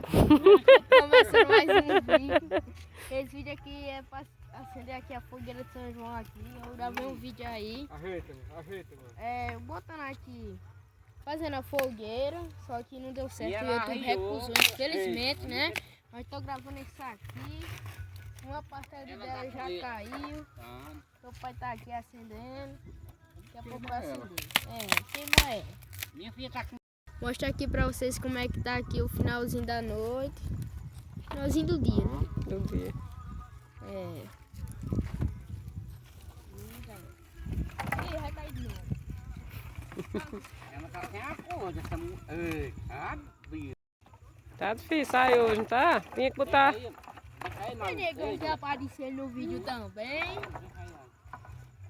Começando mais um vídeo. Esse vídeo aqui é pra acender aqui a fogueira de São João aqui. Eu gravei um vídeo aí. Ajeita, mano. Botando aqui, fazendo a fogueira, só que não deu certo. E O ela YouTube riu. recusou, infelizmente, né? Mas tô gravando isso aqui. Uma parte ali dela já caiu. Meu pai tá aqui acendendo. Daqui a pouco vai acender. Queima ela. Minha filha tá com... Mostrar aqui pra vocês como é que tá aqui o finalzinho da noite. Finalzinho do dia, né? Do dia. Ih, vai cair de novo. Ela tá sem a coisa, essa mulher. Sabia. Tá difícil aí hoje, não tá? Tinha que botar. O negão já apareceu no vídeo também.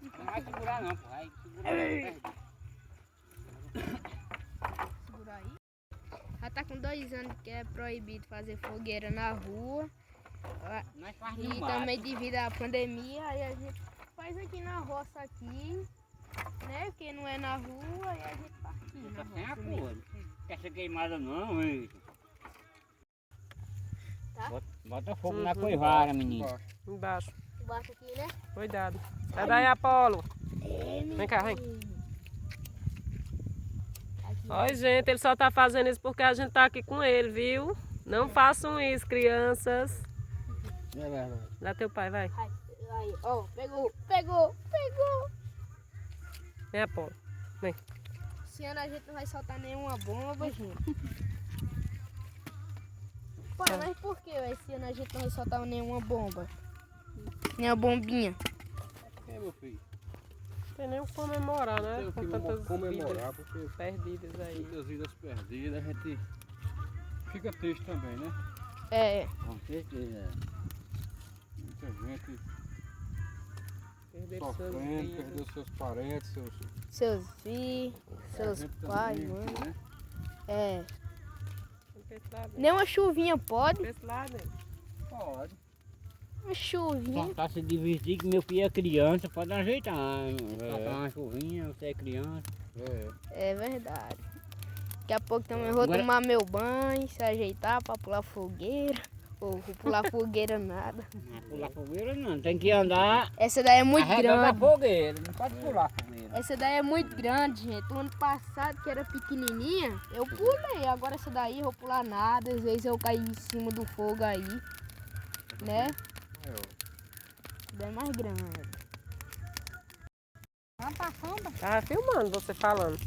Não vai segurar não, pô. Vai segurar. Segura aí. Já tá com 2 anos que é proibido fazer fogueira na rua. Nós faz E no mato. também devido à pandemia, aí a gente faz aqui na roça aqui, né? Porque não é na rua, aí a gente tá aqui na Tá sem a roça mesmo. coisa. Não quer ser queimada não, velho. Tá? Bota fogo na coivara, menino. Embaixo. Embaixo aqui, né? Cuidado. Sai daí, Apolo. Vem cá, vem. Aqui. Oi, gente, ele só tá fazendo isso porque a gente tá aqui com ele, viu? Não façam isso, crianças. É verdade. Dá teu pai, vai. Aí, ó, pegou. Vem, Apolo. Vem. Esse ano a gente não vai soltar nenhuma bomba, gente. Pai, mas por que esse ano a gente não vai soltar nenhuma bomba? Nenhuma bombinha. É, meu filho. Não tem nem o que comemorar, né? Tem o Com que tantas comemorar, vidas porque perdidas aí. muitas vidas perdidas, a gente fica triste também, né? Com certeza. Muita gente Perderam seus sofrendo, filhos. perdeu seus parentes, Seus filhos, seus a gente pais, também, mãe. né? Desse lado, Nem uma chuvinha pode? desse lado. Pode. Uma chuvinha. Só tá se divertir que meu filho é criança, pode ajeitar. Soltar uma chuvinha, você é criança. É. É verdade. Daqui a pouco também eu vou Agora- tomar meu banho, se ajeitar pra pular fogueira. Ou vou pular fogueira nada. Não é pular fogueira não, tem que andar Essa daí é muito arredando a grande. fogueira, não pode pular fogueira. Essa daí é muito grande, gente. O ano passado, que era pequenininha, eu pulei. Agora essa daí eu vou pular nada. Às vezes eu caio em cima do fogo aí, né? É, ó. Essa daí é mais grande. Tava filmando você falando.